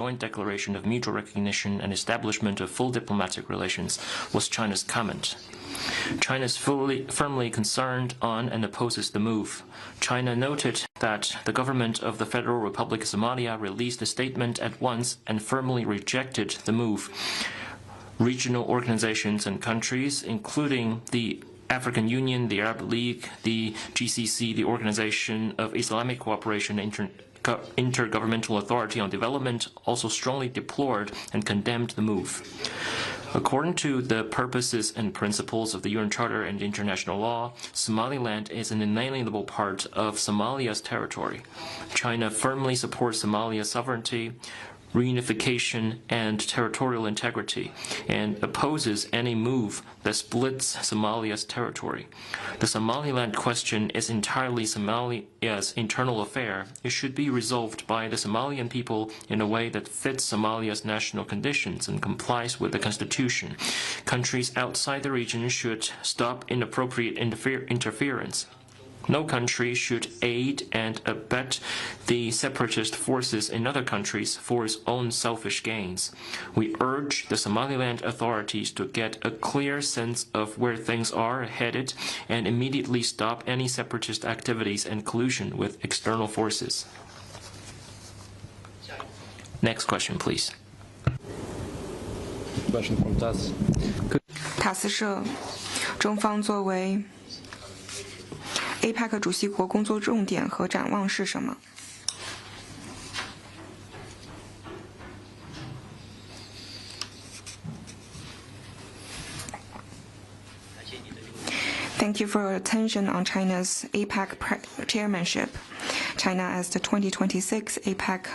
joint declaration of mutual recognition and establishment of full diplomatic relations, was China's comment. China is firmly concerned on and opposes the move. China noted that the government of the Federal Republic of Somalia released a statement at once and firmly rejected the move. Regional organizations and countries, including the African Union, the Arab League, the GCC, the Organization of Islamic Cooperation, Intergovernmental Authority on Development, also strongly deplored and condemned the move. According to the purposes and principles of the UN Charter and international law, Somaliland is an inalienable part of Somalia's territory. China firmly supports Somalia's sovereignty, reunification, and territorial integrity, and opposes any move that splits Somalia's territory. The Somaliland question is entirely Somalia's internal affair. It should be resolved by the Somalian people in a way that fits Somalia's national conditions and complies with the constitution. Countries outside the region should stop inappropriate interference. No country should aid and abet the separatist forces in other countries for its own selfish gains. We urge the Somaliland authorities to get a clear sense of where things are headed and immediately stop any separatist activities and collusion with external forces. Next question, please. Question from TASS. 塔斯社，中方作为 APEC 主席国工作重点和展望是什么？ Thank you for your attention on China's APEC chairmanship. China, as the 2026 APEC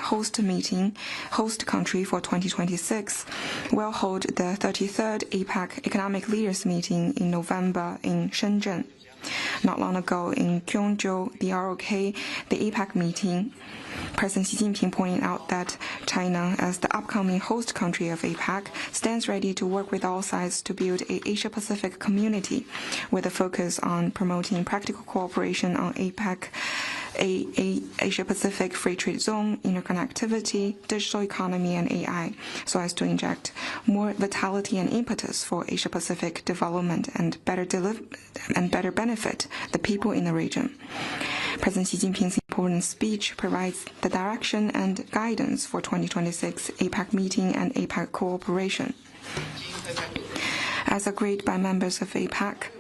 host country for 2026, will hold the 33rd APEC Economic Leaders Meeting in November in Shenzhen. Not long ago in Kyongju, the ROK, the APEC meeting, President Xi Jinping pointed out that China, as the upcoming host country of APEC, stands ready to work with all sides to build an Asia-Pacific community with a focus on promoting practical cooperation on APEC, Asia-Pacific Free Trade Zone, interconnectivity, digital economy, and AI, so as to inject more vitality and impetus for Asia-Pacific development and better benefit the people in the region. President Xi Jinping's important speech provides the direction and guidance for 2026 APEC meeting and APEC cooperation. As agreed by members of APEC,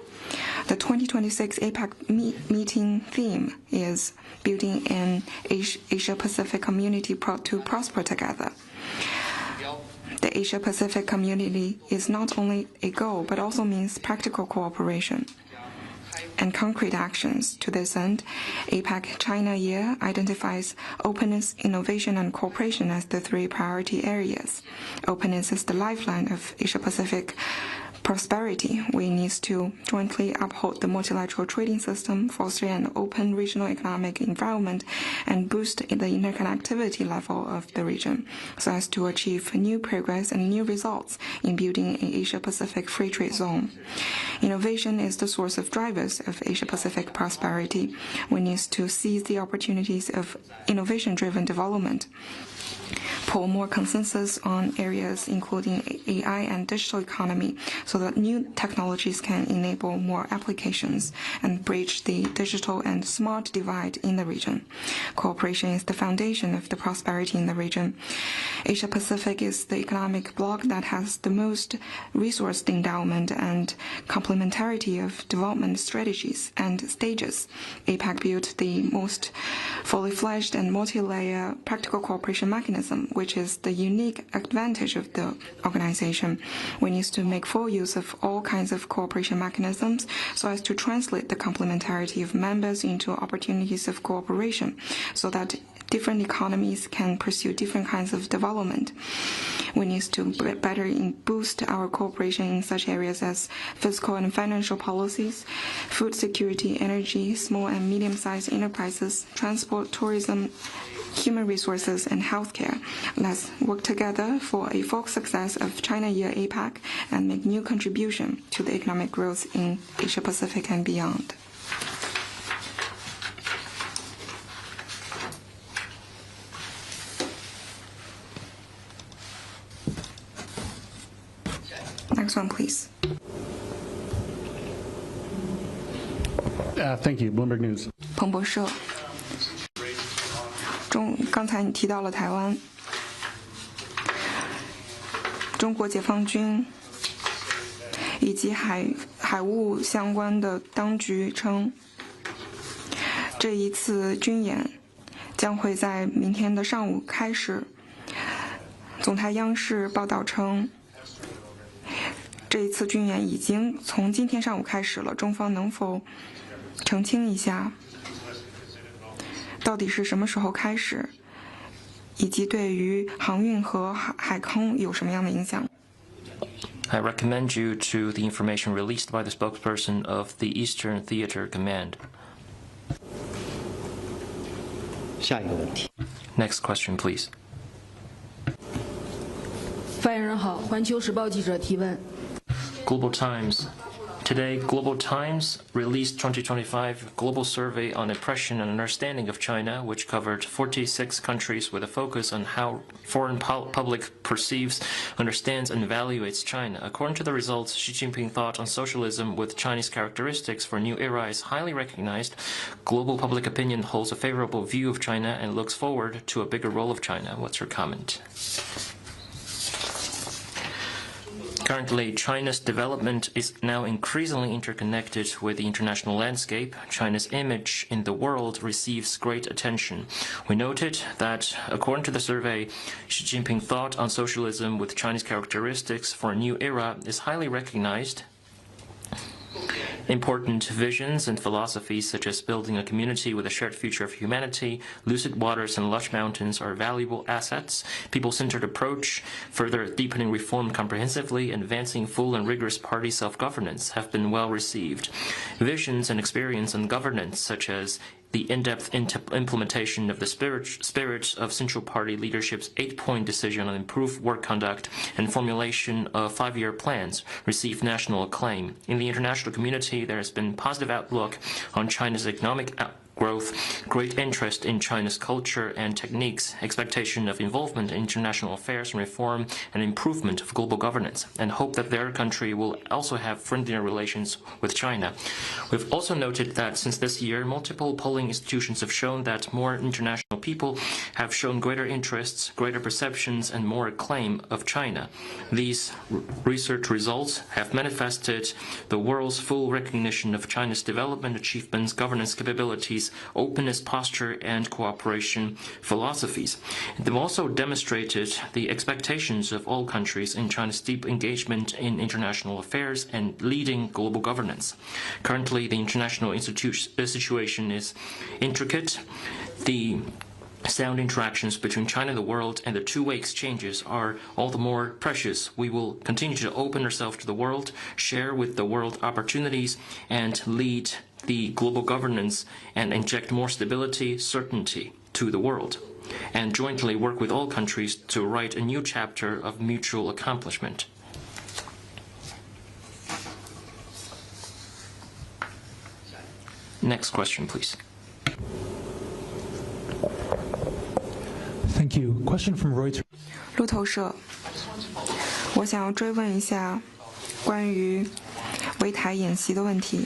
the 2026 APEC meeting theme is building an Asia-Pacific community to prosper together. The Asia-Pacific community is not only a goal, but also means practical cooperation and concrete actions. To this end, APEC China Year identifies openness, innovation, and cooperation as the three priority areas. Openness is the lifeline of Asia-Pacific prosperity. We need to jointly uphold the multilateral trading system, foster an open regional economic environment, and boost the interconnectivity level of the region so as to achieve new progress and new results in building an Asia-Pacific free trade zone. Innovation is the source of drivers of Asia-Pacific prosperity. We need to seize the opportunities of innovation-driven development, pull more consensus on areas including AI and digital economy so that new technologies can enable more applications and bridge the digital and smart divide in the region. Cooperation is the foundation of the prosperity in the region. Asia-Pacific is the economic bloc that has the most resource endowment and complementarity of development strategies and stages. APEC built the most fully fledged and multi-layer practical cooperation mechanism, which is the unique advantage of the organization. We need to make full use of all kinds of cooperation mechanisms so as to translate the complementarity of members into opportunities of cooperation so that different economies can pursue different kinds of development. We need to better boost our cooperation in such areas as fiscal and financial policies, food security, energy, small and medium-sized enterprises, transport, tourism, human resources, and healthcare. Let's work together for a full success of China Year APEC and make new contribution to the economic growth in Asia-Pacific and beyond. Next one, please. Thank you. Bloomberg News. 彭博社。刚才你提到了台湾，中国解放军以及海务相关的当局称，这一次军演将会在明天的上午开始。总台央视报道称，这一次军演已经从今天上午开始了，中方能否澄清一下，到底是什么时候开始，以及对于航运和海空有什么样的影响？ I recommend you to the information released by the spokesperson of the Eastern Theater Command. 下一个问题。 Next question, please. 发言人好，环球时报记者提问。 Global Times. Today, Global Times released 2025 Global Survey on Impression and Understanding of China, which covered 46 countries with a focus on how foreign public perceives, understands, and evaluates China. According to the results, Xi Jinping thought on socialism with Chinese characteristics for a new era is highly recognized. Global public opinion holds a favorable view of China and looks forward to a bigger role of China. What's your comment? Currently, China's development is now increasingly interconnected with the international landscape. China's image in the world receives great attention. We noted that, according to the survey, Xi Jinping thought on socialism with Chinese characteristics for a new era is highly recognized. Important visions and philosophies such as building a community with a shared future of humanity, lucid waters and lush mountains are valuable assets. People-centered approach, further deepening reform comprehensively, and advancing full and rigorous party self-governance have been well received. Visions and experience in governance such as the in-depth implementation of the spirit of Central Party leadership's 8-point decision on improved work conduct and formulation of 5-year plans received national acclaim. In the international community, there has been positive outlook on China's economic growth, great interest in China's culture and techniques, expectation of involvement in international affairs and reform, and improvement of global governance, and hope that their country will also have friendlier relations with China. We've also noted that since this year, multiple polling institutions have shown that more international people have shown greater interests, greater perceptions, and more acclaim of China. These research results have manifested the world's full recognition of China's development achievements, governance capabilities, openness posture, and cooperation philosophies. They've also demonstrated the expectations of all countries in China's deep engagement in international affairs and leading global governance. Currently, the international situation is intricate. The sound interactions between China and the world and the two-way exchanges are all the more precious. We will continue to open ourselves to the world, share with the world opportunities, and lead the global governance and inject more stability, certainty to the world, and jointly work with all countries to write a new chapter of mutual accomplishment. Next question, please. Thank you. Question from Reuters. 路透社，我想要追问一下关于围台演习的问题。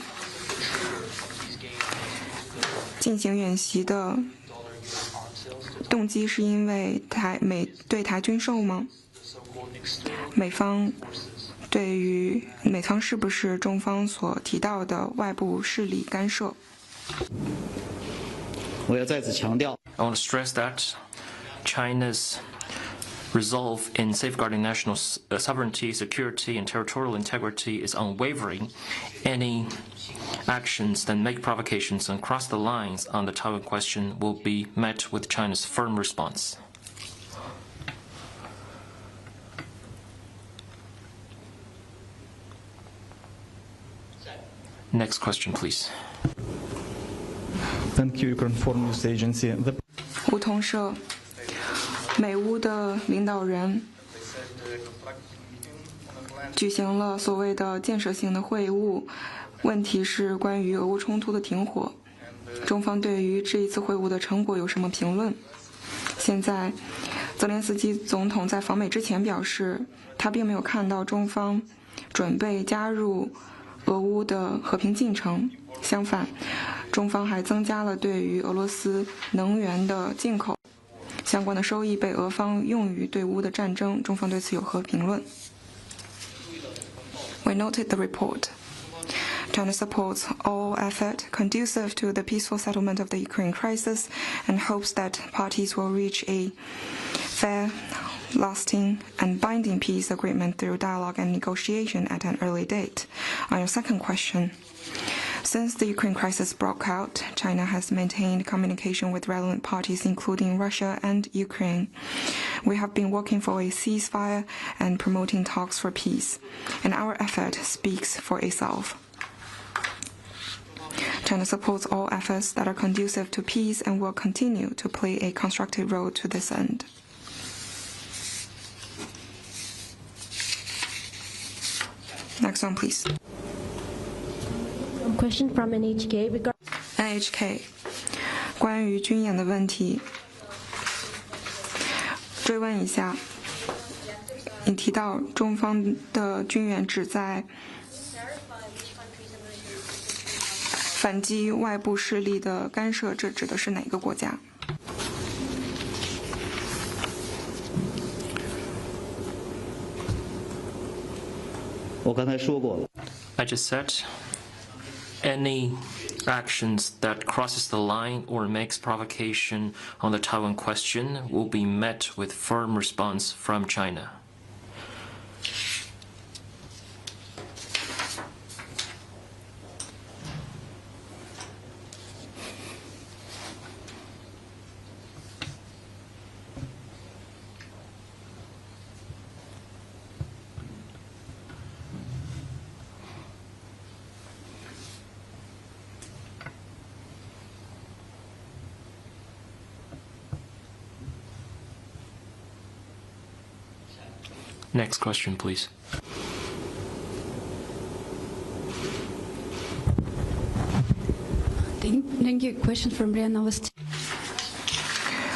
进行演习的动机是因为对台军售吗？美方是不是中方所提到的外部势力干涉？我要再次强调 I want to stress that China's resolve in safeguarding national sovereignty, security, and territorial integrity is unwavering. Any actions that make provocations and cross the lines on the Taiwan question will be met with China's firm response. Next question, please. Thank you, Ukraine Foreign News Agency. 梧桐社，美乌的领导人举行了所谓的建设性的会晤，问题是关于俄乌冲突的停火。中方对于这一次会晤的成果有什么评论？现在，泽连斯基总统在访美之前表示，他并没有看到中方准备加入俄乌的和平进程。相反，中方还增加了对于俄罗斯能源的进口，相关的收益被俄方用于对乌的战争，中方对此有何评论？ We noted the report. China supports all effort conducive to the peaceful settlement of the Ukraine crisis and hopes that parties will reach a fair, lasting, and binding peace agreement through dialogue and negotiation at an early date. On your second question, since the Ukraine crisis broke out, China has maintained communication with relevant parties, including Russia and Ukraine. We have been working for a ceasefire and promoting talks for peace, and our effort speaks for itself. China supports all efforts that are conducive to peace and will continue to play a constructive role to this end. Next one, please. Question from NHK regarding NHK 关于军演的问题，追问一下，你提到中方的军演旨在反击外部势力的干涉，这指的是哪个国家？我刚才说过了。 I just said any actions that crosses the line or makes provocation on the Taiwan question will be met with firm response from China. Next question, please. Thank you. Question from RIA Novosti.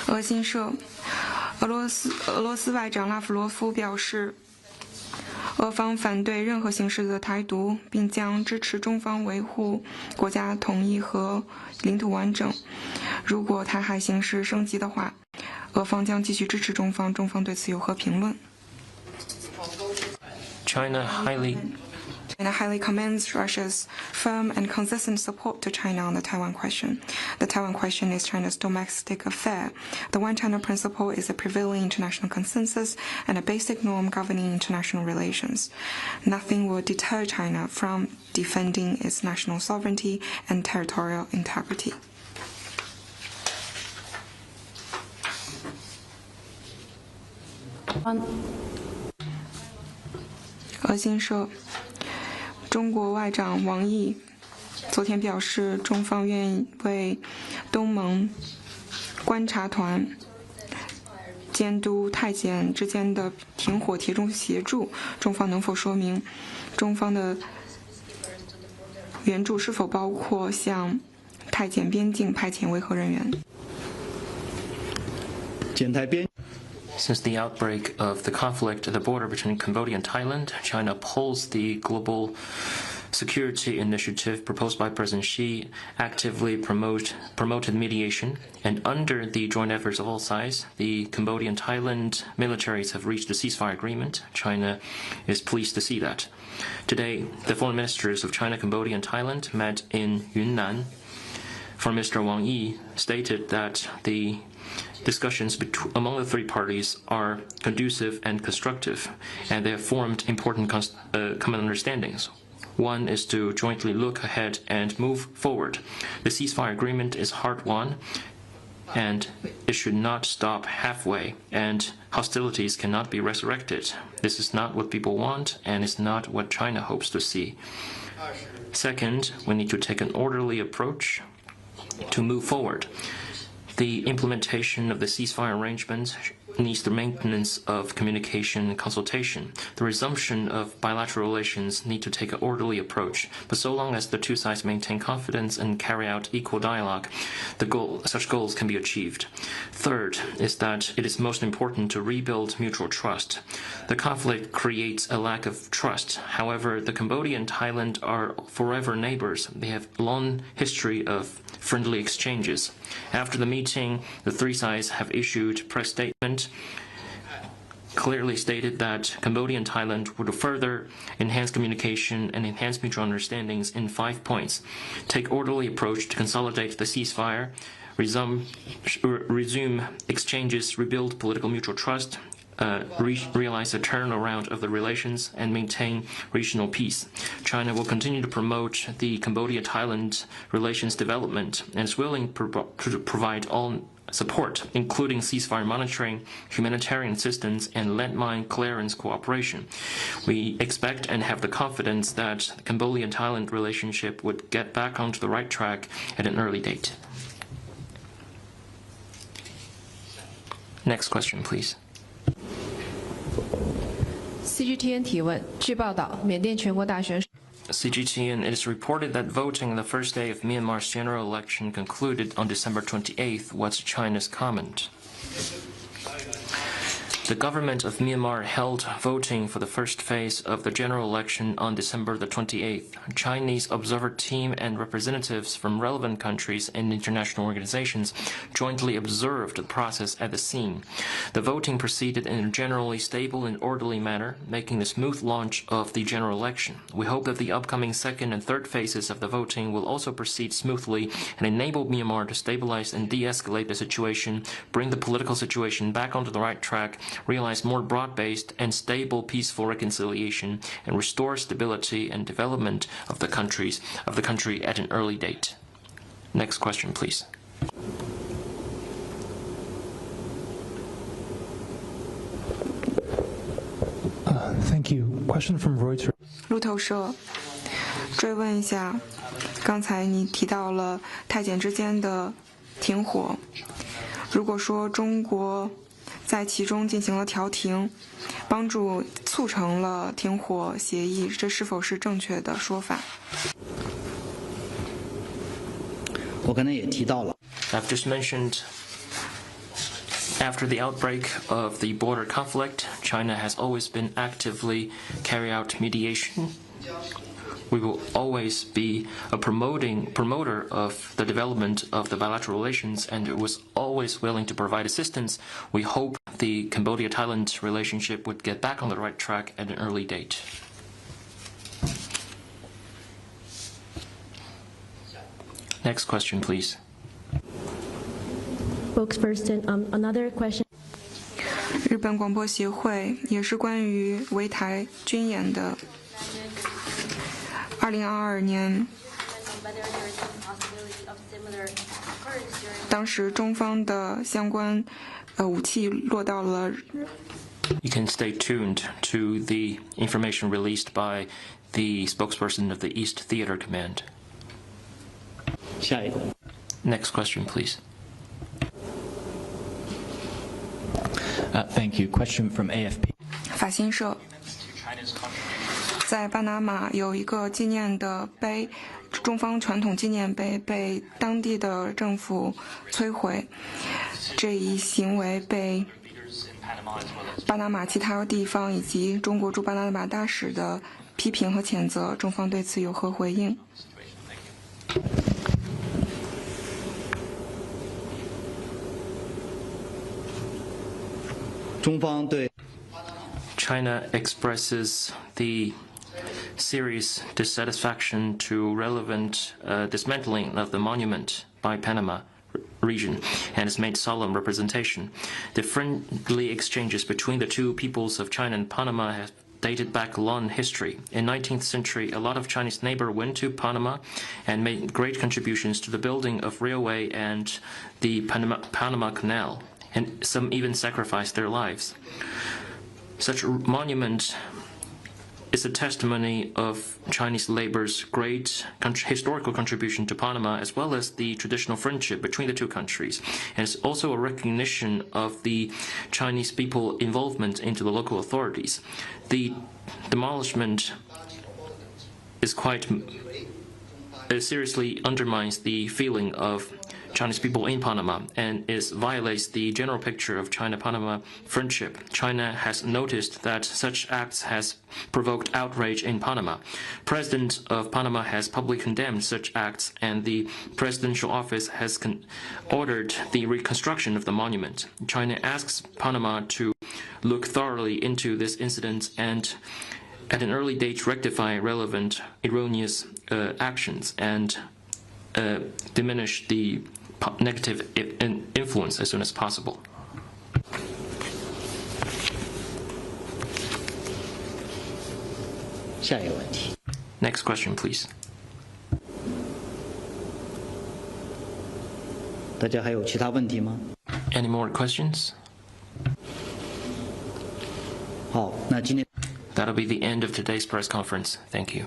俄新社，俄罗斯外长拉夫罗夫表示，俄方反对任何形式的台独，并将支持中方维护国家统一和领土完整。如果台海形势升级的话，俄方将继续支持中方。中方对此有何评论？ China highly commends Russia's firm and consistent support to China on the Taiwan question. The Taiwan question is China's domestic affair. The One China principle is a prevailing international consensus and a basic norm governing international relations. Nothing will deter China from defending its national sovereignty and territorial integrity. On 俄新社，中国外长王毅昨天表示，中方愿意为东盟观察团监督泰检之间的停火提供协助。中方能否说明中方的援助是否包括向泰检边境派遣维和人员？检台边。 Since the outbreak of the conflict at the border between Cambodia and Thailand, China upholds the global security initiative proposed by President Xi, actively promoted mediation, and under the joint efforts of all sides, the Cambodia and Thailand militaries have reached a ceasefire agreement. China is pleased to see that. Today, the foreign ministers of China, Cambodia, and Thailand met in Yunnan. Foreign Minister Wang Yi stated that the discussions among the three parties are conducive and constructive, and they have formed important common understandings. One is to jointly look ahead and move forward. The ceasefire agreement is hard-won, and it should not stop halfway, and hostilities cannot be resurrected. This is not what people want, and it's not what China hopes to see. Second, we need to take an orderly approach to move forward. The implementation of the ceasefire arrangements needs the maintenance of communication and consultation. The resumption of bilateral relations need to take an orderly approach, but so long as the two sides maintain confidence and carry out equal dialogue, such goals can be achieved. Third is that it is most important to rebuild mutual trust. The conflict creates a lack of trust. However, the Cambodia and Thailand are forever neighbors. They have a long history of friendly exchanges. After the meeting, the three sides have issued press statement clearly stated that Cambodia and Thailand would further enhance communication and enhance mutual understandings in 5 points. Take orderly approach to consolidate the ceasefire, resume exchanges, rebuild political mutual trust, realize a turnaround of the relations, and maintain regional peace. China will continue to promote the Cambodia-Thailand relations development and is willing to provide all support, including ceasefire monitoring, humanitarian assistance, and landmine clearance cooperation. We expect and have the confidence that the Cambodia-Thailand relationship would get back onto the right track at an early date. Next question, please. CGTN 提问：据报道，缅甸全国大选。 CGTN, it is reported that voting on the first day of Myanmar's general election concluded on December 28th. What's China's comment? The government of Myanmar held voting for the first phase of the general election on December the 28th. Chinese observer team and representatives from relevant countries and international organizations jointly observed the process at the scene. The voting proceeded in a generally stable and orderly manner, making a smooth launch of the general election. We hope that the upcoming second and third phases of the voting will also proceed smoothly and enable Myanmar to stabilize and de-escalate the situation, bring the political situation back onto the right track, realize more broad-based and stable peaceful reconciliation, and restore stability and development of the country at an early date. Next question, please. Thank you. Question from Reuters. 路透社追问一下，刚才你提到了泰柬之间的停火，如果说中国在其中进行了调停，帮助促成了停火协议，这是否是正确的说法？我刚才也提到了。 I've just mentioned, after the outbreak of the border conflict, China has always been actively carrying out mediation. We will always be a promoter of the development of the bilateral relations, and it was always willing to provide assistance. We hope the Cambodia-Thailand relationship would get back on the right track at an early date. Next question, please. Spokesperson, another question. 日本广播协会也是关于围台军演的。2022年，当时中方的相关武器落到了。You can stay tuned to the information released by the spokesperson of the East Theater Command. 下一个。 Next question, please. Thank you. Question from AFP. 法新社。在巴拿马有一个纪念的碑，中方传统纪念碑被当地的政府摧毁，这一行为被巴拿马其他地方以及中国驻巴拿马大使的批评和谴责，中方对此有何回应？ 中方对 China expresses the serious dissatisfaction to relevant dismantling of the monument by Panama region and has made solemn representation. The friendly exchanges between the two peoples of China and Panama have dated back a long history. In 19th century, a lot of Chinese neighbors went to Panama and made great contributions to the building of railway and the Panama Canal, and some even sacrificed their lives. Such a monument is a testimony of Chinese labor's great historical contribution to Panama, as well as the traditional friendship between the two countries. And it's also a recognition of the Chinese people's involvement into the local authorities. The demolishment is quite seriously undermines the feeling of Chinese people in Panama and violates the general picture of China-Panama friendship. China has noticed that such acts has provoked outrage in Panama. President of Panama has publicly condemned such acts, and the presidential office has ordered the reconstruction of the monument. China asks Panama to look thoroughly into this incident and at an early date rectify relevant erroneous actions and diminish the negative influence as soon as possible. Next question, please. 大家还有其他问题吗？ Any more questions? 好，那今天。 That'll be the end of today's press conference. Thank you.